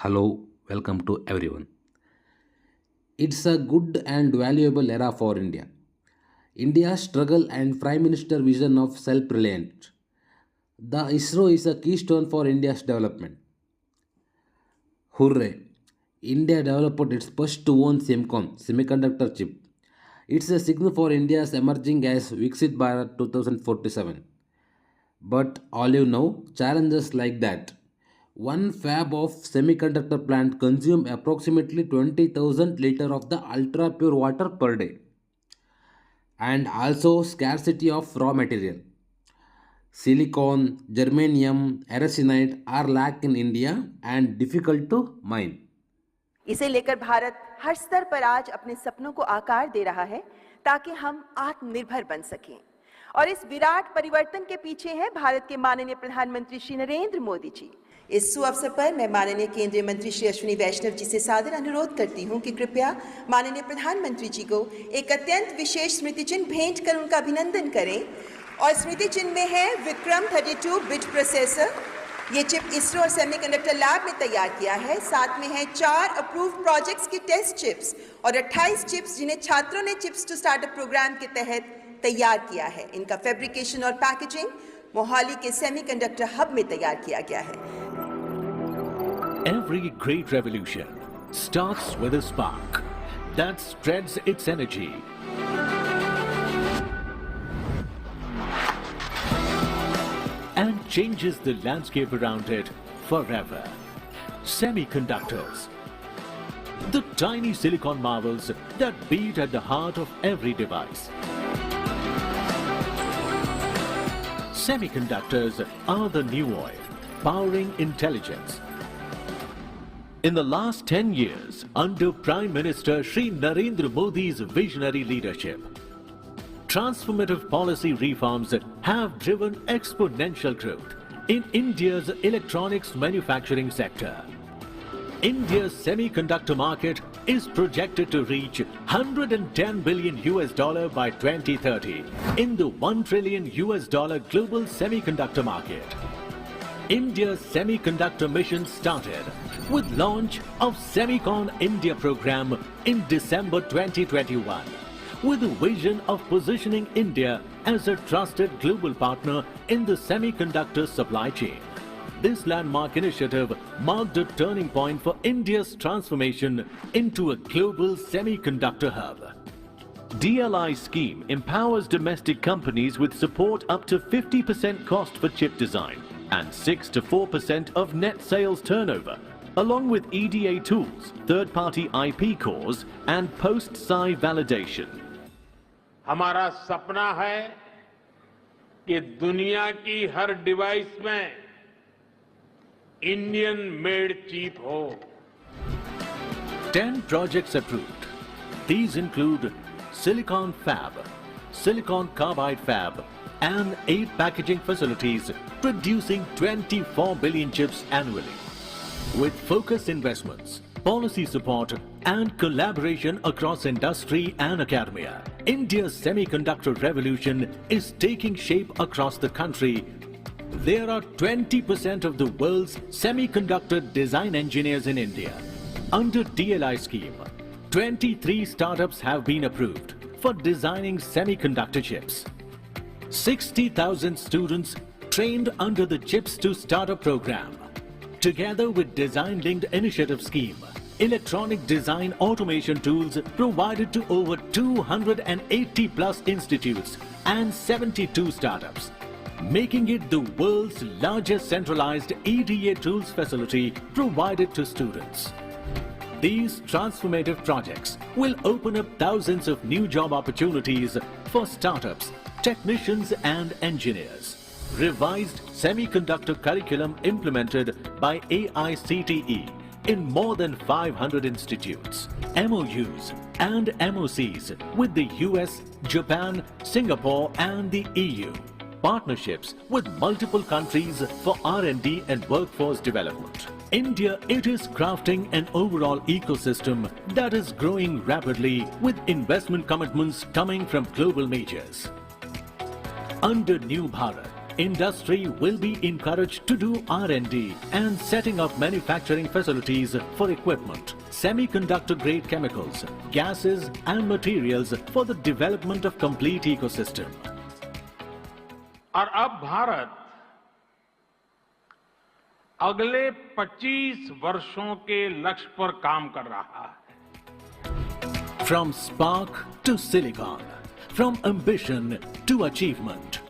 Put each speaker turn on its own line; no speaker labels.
Hello, welcome to everyone. It's a good and valuable era for India. India's struggle and Prime Minister vision of self reliant. The ISRO is a keystone for India's development. Hooray! India developed its first own SEMCON semiconductor chip. It's a signal for India's emerging as Viksit Bharat 2047. But all you know, challenges like that. One fab of semiconductor plant consume approximately 20,000 liter of the ultra pure water per day, and also scarcity of raw material. Silicon, germanium, aracinite are lack in India and difficult to mine.
इसे लेकर भारत हर स्तर पर आज अपने सपनों को आकार दे रहा है ताकि हम आत्मनिर्भर बन सकें। और इस विराट परिवर्तन के पीछे है भारत के माननीय प्रधानमंत्री श्री नरेंद्र मोदी जी। इस सुअवसर पर मैं माननीय केंद्रीय मंत्री श्री अश्विनी वैष्णव जी से सादर अनुरोध करती हूं कि कृपया माननीय प्रधानमंत्री जी को एक अत्यंत विशेष स्मृति चिन्ह भेंट कर उनका अभिनंदन करें। और स्मृति चिन्ह में है विक्रम 32 बिट प्रोसेसर। ये चिप इसरो और सेमीकंडक्टर लैब में तैयार किया है। साथ में है 4 अप्रूव्ड प्रोजेक्ट्स की टेस्ट चिप्स और 28 चिप्स जिन्हें छात्रों ने चिप्स टू स्टार्टअप प्रोग्राम के तहत तैयार किया है। इनका फैब्रिकेशन और पैकेजिंग मोहाली के सेमीकंडक्टर हब में तैयार किया गया है।
Every great revolution starts with a spark that spreads its energy. And changes the landscape around it forever. Semiconductors. The tiny silicon marvels that beat at the heart of every device. Semiconductors are the new oil, powering intelligence. In the last 10 years, under Prime Minister Shri Narendra Modi's visionary leadership, transformative policy reforms have driven exponential growth in India's electronics manufacturing sector. India's semiconductor market is projected to reach 110 billion US dollar by 2030 in the 1 trillion US dollar global semiconductor market. India's semiconductor mission started with launch of Semicon India program in December 2021 with a vision of positioning India as a trusted global partner in the semiconductor supply chain. This landmark initiative marked a turning point for India's transformation into a global semiconductor hub. DLI scheme empowers domestic companies with support up to 50% cost for chip design and 6 to 4% of net sales turnover, along with EDA tools, third-party IP cores and post-SI validation.
हमारा सपना है कि दुनिया की हर device में Indian made chip हो।
10 projects approved. These include Silicon Fab, Silicon Carbide Fab, and 8 packaging facilities producing 24 billion chips annually. With focused investments, policy support, and collaboration across industry and academia, India's semiconductor revolution is taking shape across the country. There are 20% of the world's semiconductor design engineers in India. Under DLI scheme, 23 startups have been approved for designing semiconductor chips. 60,000 students trained under the Chips to Startup program. Together with Design Linked Initiative scheme, electronic design automation tools provided to over 280 plus institutes and 72 startups, making it the world's largest centralized EDA tools facility provided to students. These transformative projects will open up thousands of new job opportunities for startups, technicians and engineers. Revised semiconductor curriculum implemented by AICTE in more than 500 institutes. MOUs and MOCs with the US, Japan, Singapore and the EU. Partnerships with multiple countries for R&D and workforce development. India, it is crafting an overall ecosystem that is growing rapidly with investment commitments coming from global majors. Under New Bharat, Industry will be encouraged to do R&D and setting up manufacturing facilities for equipment, semiconductor grade chemicals, gases and materials for the development of complete ecosystem.
और अब भारत अगले 25 वर्षों के लक्ष्य पर काम कर रहा है।
From spark to silicon, from ambition to achievement.